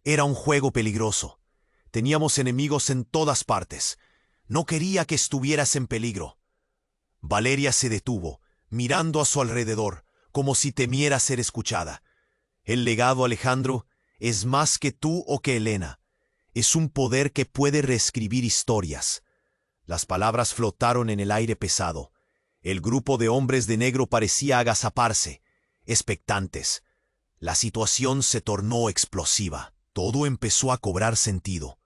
Era un juego peligroso. Teníamos enemigos en todas partes. No quería que estuvieras en peligro. Valeria se detuvo, mirando a su alrededor, como si temiera ser escuchada. El legado, Alejandro, es más que tú o que Elena. Es un poder que puede reescribir historias. Las palabras flotaron en el aire pesado. El grupo de hombres de negro parecía agazaparse, expectantes. La situación se tornó explosiva. Todo empezó a cobrar sentido.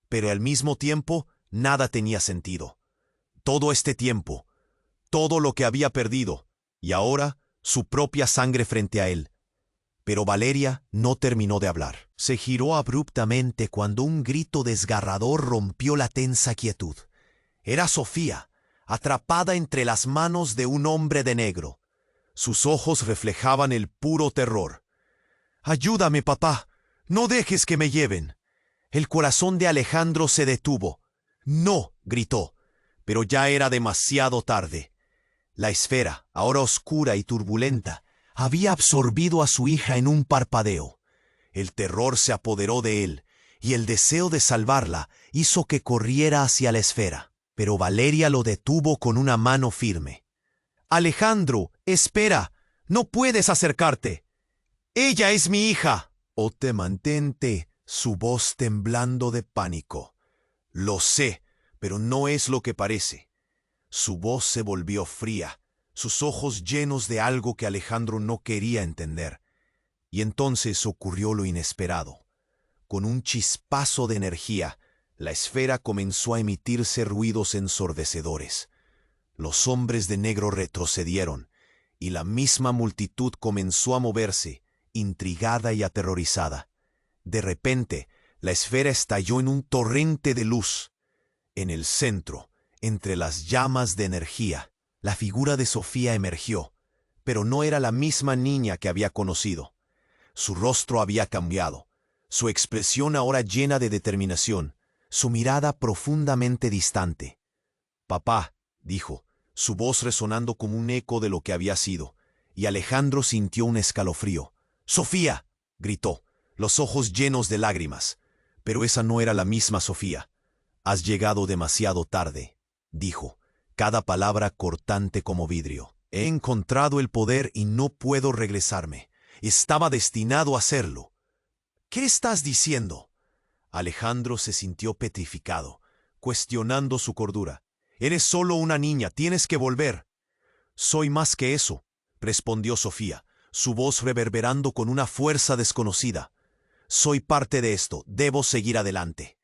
Pero al mismo tiempo, nada tenía sentido. Todo este tiempo, todo lo que había perdido, y ahora su propia sangre frente a él. Pero Valeria no terminó de hablar. Se giró abruptamente cuando un grito desgarrador rompió la tensa quietud. Era Sofía, atrapada entre las manos de un hombre de negro. Sus ojos reflejaban el puro terror. «Ayúdame, papá. No dejes que me lleven». El corazón de Alejandro se detuvo. «No», gritó, pero ya era demasiado tarde. La esfera, ahora oscura y turbulenta, había absorbido a su hija en un parpadeo. El terror se apoderó de él, y el deseo de salvarla hizo que corriera hacia la esfera. Pero Valeria lo detuvo con una mano firme. «Alejandro, espera, no puedes acercarte. Ella es mi hija». «O te mantente», su voz temblando de pánico. «Lo sé, pero no es lo que parece». Su voz se volvió fría, sus ojos llenos de algo que Alejandro no quería entender. Y entonces ocurrió lo inesperado. Con un chispazo de energía, la esfera comenzó a emitirse ruidos ensordecedores. Los hombres de negro retrocedieron, y la misma multitud comenzó a moverse, intrigada y aterrorizada. De repente, la esfera estalló en un torrente de luz. En el centro, entre las llamas de energía, la figura de Sofía emergió, pero no era la misma niña que había conocido. Su rostro había cambiado, su expresión ahora llena de determinación, su mirada profundamente distante. «Papá», dijo, su voz resonando como un eco de lo que había sido, y Alejandro sintió un escalofrío. «¡Sofía!», gritó, los ojos llenos de lágrimas. Pero esa no era la misma Sofía. «Has llegado demasiado tarde», dijo, cada palabra cortante como vidrio. «He encontrado el poder y no puedo regresarme. Estaba destinado a hacerlo». «¿Qué estás diciendo?». Alejandro se sintió petrificado, cuestionando su cordura. «Eres solo una niña, tienes que volver». «Soy más que eso», respondió Sofía, su voz reverberando con una fuerza desconocida. «Soy parte de esto, debo seguir adelante».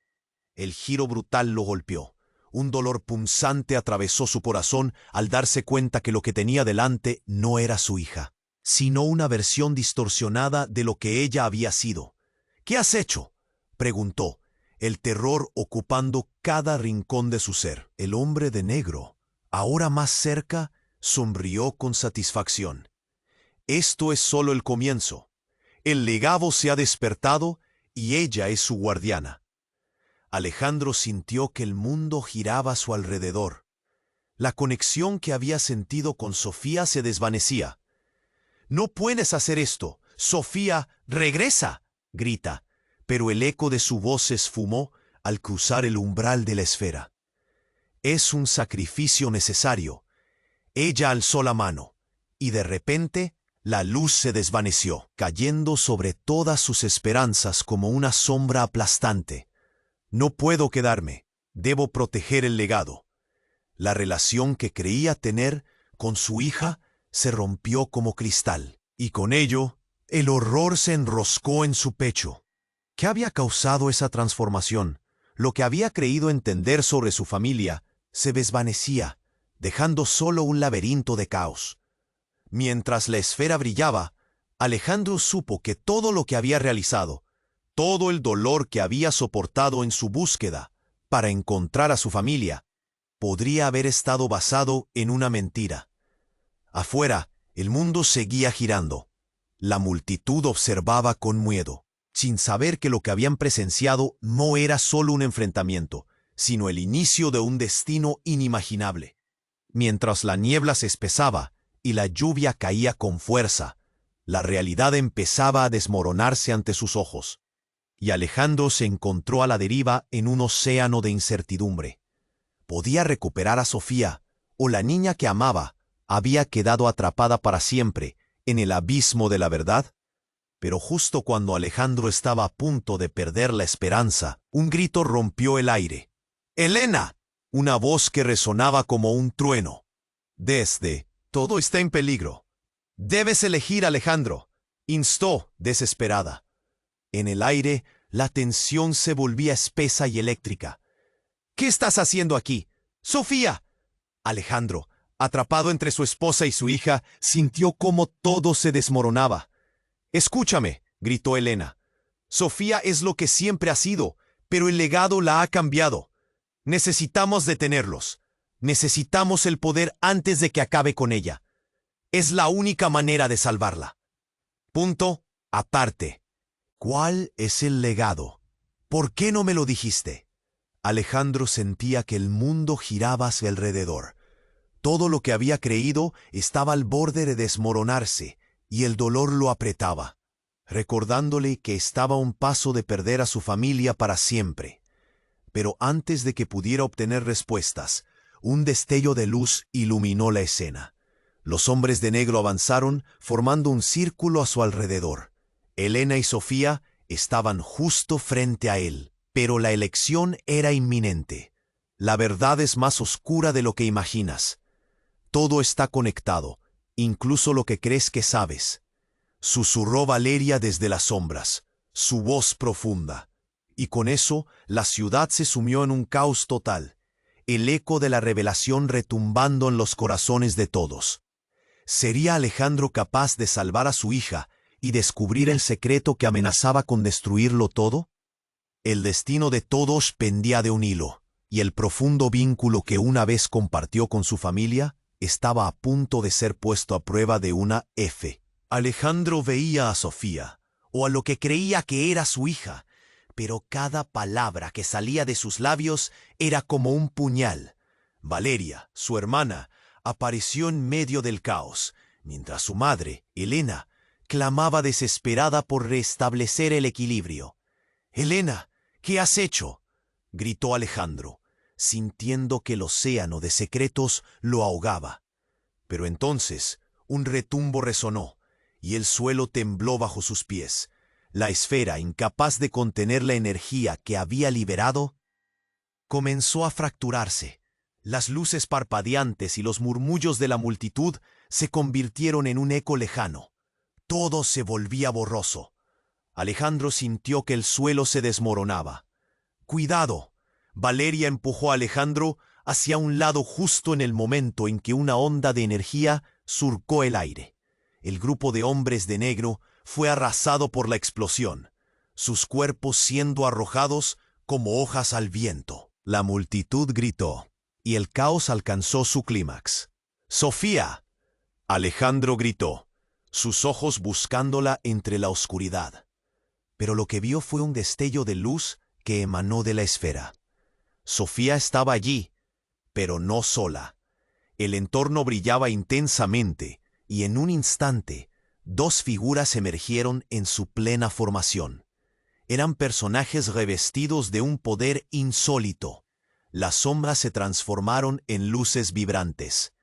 El giro brutal lo golpeó. Un dolor punzante atravesó su corazón al darse cuenta que lo que tenía delante no era su hija, sino una versión distorsionada de lo que ella había sido. «¿Qué has hecho?», preguntó, el terror ocupando cada rincón de su ser. El hombre de negro, ahora más cerca, sonrió con satisfacción. «Esto es solo el comienzo. El legado se ha despertado y ella es su guardiana». Alejandro sintió que el mundo giraba a su alrededor. La conexión que había sentido con Sofía se desvanecía. «No puedes hacer esto. Sofía, regresa», grita, pero el eco de su voz se esfumó al cruzar el umbral de la esfera. «Es un sacrificio necesario». Ella alzó la mano, y de repente la luz se desvaneció, cayendo sobre todas sus esperanzas como una sombra aplastante. «No puedo quedarme. Debo proteger el legado». La relación que creía tener con su hija se rompió como cristal, y con ello, el horror se enroscó en su pecho. ¿Qué había causado esa transformación? Lo que había creído entender sobre su familia se desvanecía, dejando solo un laberinto de caos. Mientras la esfera brillaba, Alejandro supo que todo lo que había realizado, todo el dolor que había soportado en su búsqueda para encontrar a su familia, podría haber estado basado en una mentira. Afuera, el mundo seguía girando. La multitud observaba con miedo, sin saber que lo que habían presenciado no era solo un enfrentamiento, sino el inicio de un destino inimaginable. Mientras la niebla se espesaba y la lluvia caía con fuerza, la realidad empezaba a desmoronarse ante sus ojos, y Alejandro se encontró a la deriva en un océano de incertidumbre. ¿Podía recuperar a Sofía, o la niña que amaba había quedado atrapada para siempre en el abismo de la verdad? Pero justo cuando Alejandro estaba a punto de perder la esperanza, un grito rompió el aire. «¡Elena!», una voz que resonaba como un trueno. «Todo está en peligro. Debes elegir, Alejandro», instó desesperada. En el aire, la tensión se volvía espesa y eléctrica. «¿Qué estás haciendo aquí? ¡Sofía!». «Alejandro, Atrapado entre su esposa y su hija, sintió cómo todo se desmoronaba. «Escúchame», gritó Helena. «Sofía es lo que siempre ha sido, pero el legado la ha cambiado. Necesitamos detenerlos. Necesitamos el poder antes de que acabe con ella. Es la única manera de salvarla». Punto aparte. ¿Cuál es el legado? ¿Por qué no me lo dijiste? Alejandro sentía que el mundo giraba a su alrededor. Todo lo que había creído estaba al borde de desmoronarse, y el dolor lo apretaba, recordándole que estaba a un paso de perder a su familia para siempre. Pero antes de que pudiera obtener respuestas, un destello de luz iluminó la escena. Los hombres de negro avanzaron, formando un círculo a su alrededor. Helena y Sofía estaban justo frente a él, pero la elección era inminente. La verdad es más oscura de lo que imaginas. Todo está conectado, incluso lo que crees que sabes. Susurró Valeria desde las sombras, su voz profunda. Y con eso, la ciudad se sumió en un caos total, el eco de la revelación retumbando en los corazones de todos. ¿Sería Alejandro capaz de salvar a su hija y descubrir el secreto que amenazaba con destruirlo todo? El destino de todos pendía de un hilo, y el profundo vínculo que una vez compartió con su familia estaba a punto de ser puesto a prueba de una F. Alejandro veía a Sofía, o a lo que creía que era su hija, pero cada palabra que salía de sus labios era como un puñal. Valeria, su hermana, apareció en medio del caos, mientras su madre, Helena, clamaba desesperada por restablecer el equilibrio. «Helena, ¿qué has hecho?», gritó Alejandro, sintiendo que el océano de secretos lo ahogaba. Pero entonces un retumbo resonó, y el suelo tembló bajo sus pies. La esfera, incapaz de contener la energía que había liberado, comenzó a fracturarse. Las luces parpadeantes y los murmullos de la multitud se convirtieron en un eco lejano. Todo se volvía borroso. Alejandro sintió que el suelo se desmoronaba. «¡Cuidado!», Valeria empujó a Alejandro hacia un lado justo en el momento en que una onda de energía surcó el aire. El grupo de hombres de negro fue arrasado por la explosión, sus cuerpos siendo arrojados como hojas al viento. La multitud gritó, y el caos alcanzó su clímax. «¡Sofía!», Alejandro gritó, sus ojos buscándola entre la oscuridad. Pero lo que vio fue un destello de luz que emanó de la esfera. Sofía estaba allí, pero no sola. El entorno brillaba intensamente, y en un instante, dos figuras emergieron en su plena formación. Eran personajes revestidos de un poder insólito. Las sombras se transformaron en luces vibrantes.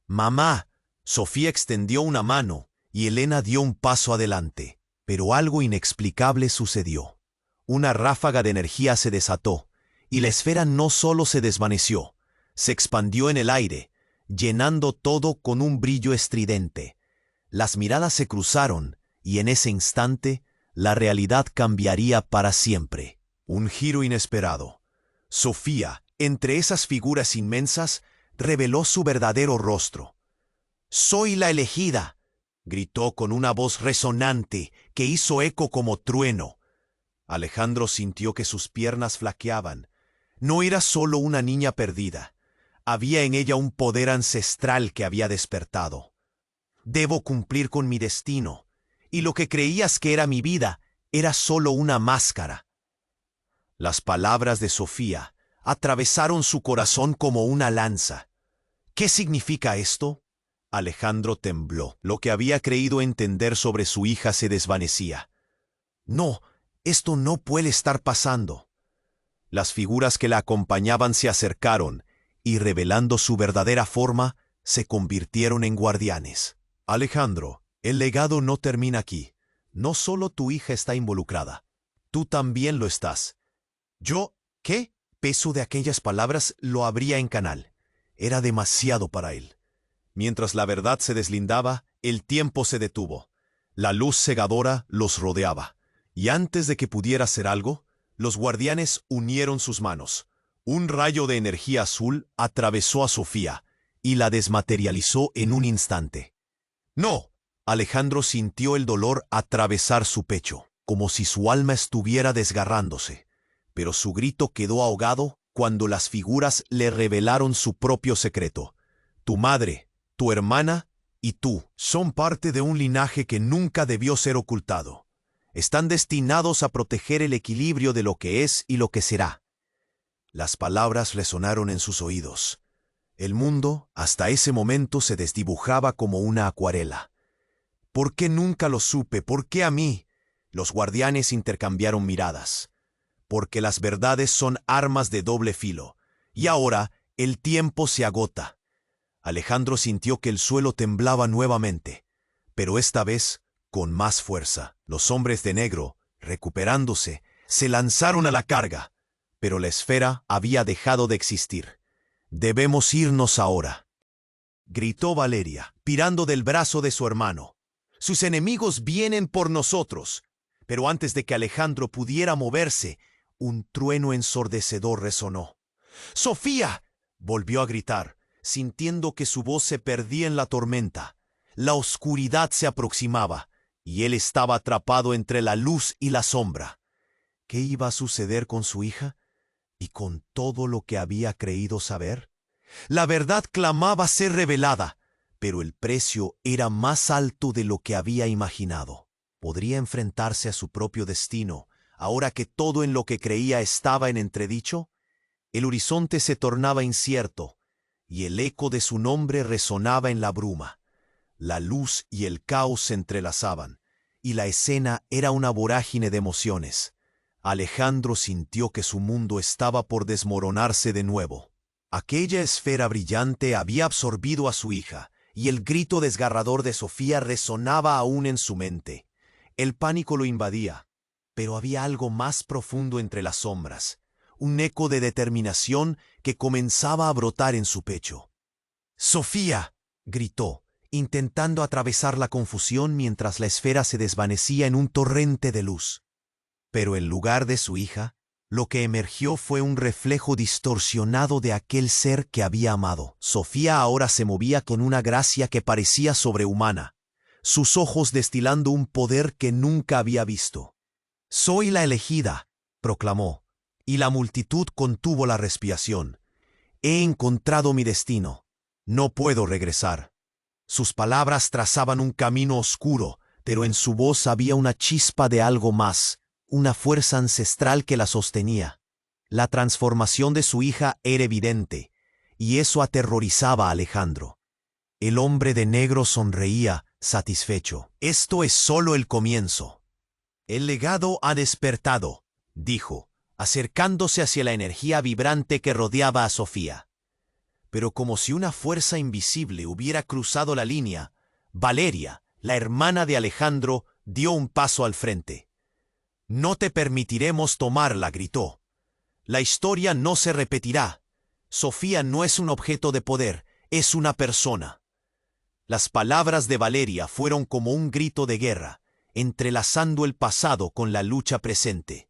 «¡Mamá!», Sofía extendió una mano, y Helena dio un paso adelante. Pero algo inexplicable sucedió. Una ráfaga de energía se desató, y la esfera no solo se desvaneció, se expandió en el aire, llenando todo con un brillo estridente. Las miradas se cruzaron, y en ese instante, la realidad cambiaría para siempre. Un giro inesperado. Sofía, entre esas figuras inmensas, reveló su verdadero rostro. «¡Soy la elegida!», gritó con una voz resonante que hizo eco como trueno. Alejandro sintió que sus piernas flaqueaban. No era solo una niña perdida. Había en ella un poder ancestral que había despertado. «Debo cumplir con mi destino, y lo que creías que era mi vida era solo una máscara». Las palabras de Sofía atravesaron su corazón como una lanza. «¿Qué significa esto?». Alejandro tembló. Lo que había creído entender sobre su hija se desvanecía. «No, esto no puede estar pasando». Las figuras que la acompañaban se acercaron y, revelando su verdadera forma, se convirtieron en guardianes. «Alejandro, el legado no termina aquí. No solo tu hija está involucrada. Tú también lo estás». «¿Yo? ¿Qué?». Peso de aquellas palabras lo abría en canal. Era demasiado para él. Mientras la verdad se deslindaba, el tiempo se detuvo. La luz cegadora los rodeaba. Y antes de que pudiera hacer algo, los guardianes unieron sus manos. Un rayo de energía azul atravesó a Sofía, y la desmaterializó en un instante. ¡No! Alejandro sintió el dolor atravesar su pecho, como si su alma estuviera desgarrándose, pero su grito quedó ahogado cuando las figuras le revelaron su propio secreto. Tu madre, tu hermana y tú son parte de un linaje que nunca debió ser ocultado. Están destinados a proteger el equilibrio de lo que es y lo que será. Las palabras resonaron en sus oídos. El mundo, hasta ese momento, se desdibujaba como una acuarela. ¿Por qué nunca lo supe? ¿Por qué a mí? Los guardianes intercambiaron miradas. Porque las verdades son armas de doble filo. Y ahora el tiempo se agota. Alejandro sintió que el suelo temblaba nuevamente, pero esta vez con más fuerza. Los hombres de negro, recuperándose, se lanzaron a la carga, pero la esfera había dejado de existir. «Debemos irnos ahora», gritó Valeria, tirando del brazo de su hermano. «Sus enemigos vienen por nosotros». Pero antes de que Alejandro pudiera moverse, un trueno ensordecedor resonó. «¡Sofía!», volvió a gritar, sintiendo que su voz se perdía en la tormenta. La oscuridad se aproximaba, y él estaba atrapado entre la luz y la sombra. ¿Qué iba a suceder con su hija? ¿Y con todo lo que había creído saber? La verdad clamaba ser revelada, pero el precio era más alto de lo que había imaginado. ¿Podría enfrentarse a su propio destino, ahora que todo en lo que creía estaba en entredicho? El horizonte se tornaba incierto, y el eco de su nombre resonaba en la bruma. La luz y el caos se entrelazaban, y la escena era una vorágine de emociones. Alejandro sintió que su mundo estaba por desmoronarse de nuevo. Aquella esfera brillante había absorbido a su hija, y el grito desgarrador de Sofía resonaba aún en su mente. El pánico lo invadía, pero había algo más profundo entre las sombras, un eco de determinación que comenzaba a brotar en su pecho. «¡Sofía!», gritó, intentando atravesar la confusión mientras la esfera se desvanecía en un torrente de luz. Pero en lugar de su hija, lo que emergió fue un reflejo distorsionado de aquel ser que había amado. Sofía ahora se movía con una gracia que parecía sobrehumana, sus ojos destilando un poder que nunca había visto. «Soy la elegida», proclamó, y la multitud contuvo la respiración. «He encontrado mi destino. No puedo regresar». Sus palabras trazaban un camino oscuro, pero en su voz había una chispa de algo más, una fuerza ancestral que la sostenía. La transformación de su hija era evidente, y eso aterrorizaba a Alejandro. El hombre de negro sonreía, satisfecho. «Esto es solo el comienzo». «El legado ha despertado», dijo, acercándose hacia la energía vibrante que rodeaba a Sofía. Pero como si una fuerza invisible hubiera cruzado la línea, Valeria, la hermana de Alejandro, dio un paso al frente. «No te permitiremos tomarla», gritó. «La historia no se repetirá. Sofía no es un objeto de poder, es una persona». Las palabras de Valeria fueron como un grito de guerra, entrelazando el pasado con la lucha presente.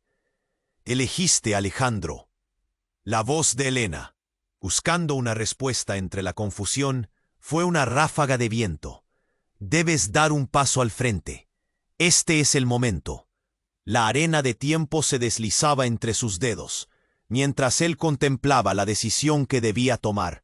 «Elegiste, Alejandro». La voz de Elena, buscando una respuesta entre la confusión, fue una ráfaga de viento. «Debes dar un paso al frente. Este es el momento». La arena de tiempo se deslizaba entre sus dedos, mientras él contemplaba la decisión que debía tomar.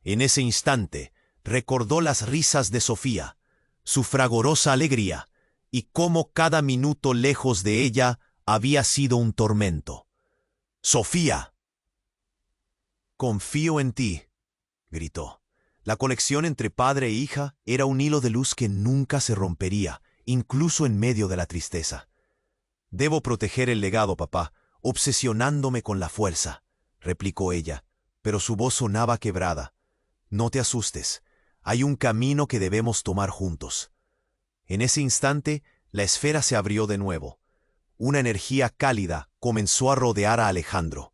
En ese instante, recordó las risas de Sofía, su fragorosa alegría, y cómo cada minuto lejos de ella había sido un tormento. «Sofía». «Confío en ti», gritó. La conexión entre padre e hija era un hilo de luz que nunca se rompería, incluso en medio de la tristeza. «Debo proteger el legado, papá, obsesionándome con la fuerza», replicó ella, pero su voz sonaba quebrada. «No te asustes, hay un camino que debemos tomar juntos». En ese instante, la esfera se abrió de nuevo. Una energía cálida comenzó a rodear a Alejandro.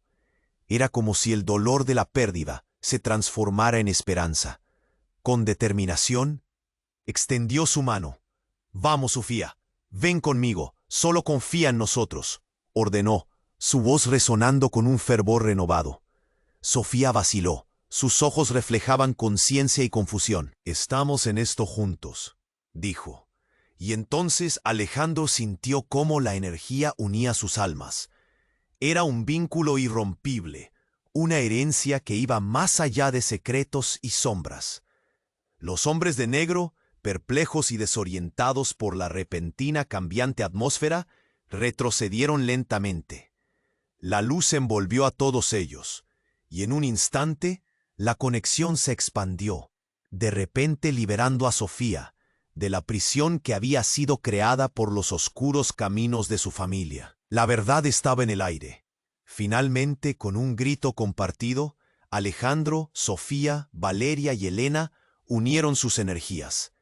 Era como si el dolor de la pérdida se transformara en esperanza. Con determinación, extendió su mano. «Vamos, Sofía, ven conmigo, solo confía en nosotros», ordenó, su voz resonando con un fervor renovado. Sofía vaciló, Sus ojos reflejaban conciencia y confusión. «Estamos en esto juntos», dijo. Y entonces Alejandro sintió cómo la energía unía sus almas. Era un vínculo irrompible, una herencia que iba más allá de secretos y sombras. Los hombres de negro, perplejos y desorientados por la repentina cambiante atmósfera, retrocedieron lentamente. La luz envolvió a todos ellos, y en un instante la conexión se expandió, de repente liberando a Sofía de la prisión que había sido creada por los oscuros caminos de su familia. La verdad estaba en el aire. Finalmente, con un grito compartido, Alejandro, Sofía, Valeria y Elena unieron sus energías.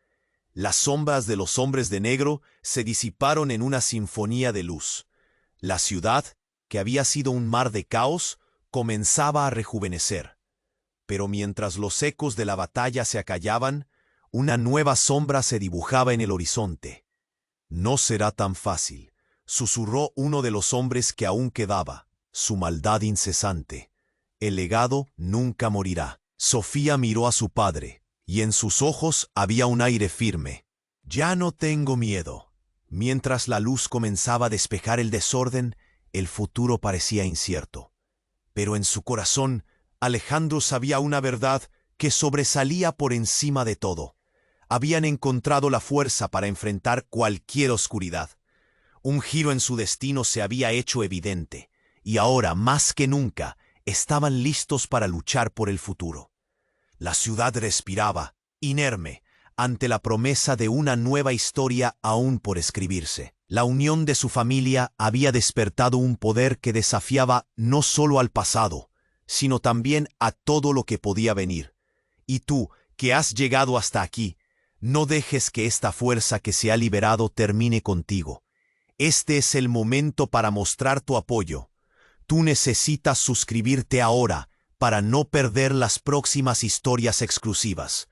Las sombras de los hombres de negro se disiparon en una sinfonía de luz. La ciudad, que había sido un mar de caos, comenzaba a rejuvenecer. Pero mientras los ecos de la batalla se acallaban, una nueva sombra se dibujaba en el horizonte. «No será tan fácil», susurró uno de los hombres que aún quedaba, su maldad incesante. «El legado nunca morirá». Sofía miró a su padre, y en sus ojos había un aire firme. «Ya no tengo miedo». Mientras la luz comenzaba a despejar el desorden, el futuro parecía incierto. Pero en su corazón, Alejandro sabía una verdad que sobresalía por encima de todo. Habían encontrado la fuerza para enfrentar cualquier oscuridad. Un giro en su destino se había hecho evidente, y ahora, más que nunca, estaban listos para luchar por el futuro. La ciudad respiraba, inerme, ante la promesa de una nueva historia aún por escribirse. La unión de su familia había despertado un poder que desafiaba no solo al pasado, sino también a todo lo que podía venir. Y tú, que has llegado hasta aquí, no dejes que esta fuerza que se ha liberado termine contigo. Este es el momento para mostrar tu apoyo. Tú necesitas suscribirte ahora para no perder las próximas historias exclusivas.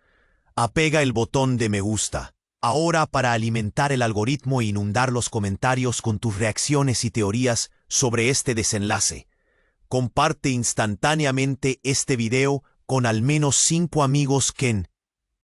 Apega el botón de me gusta ahora para alimentar el algoritmo e inundar los comentarios con tus reacciones y teorías sobre este desenlace. Comparte instantáneamente este video con al menos 5 amigos que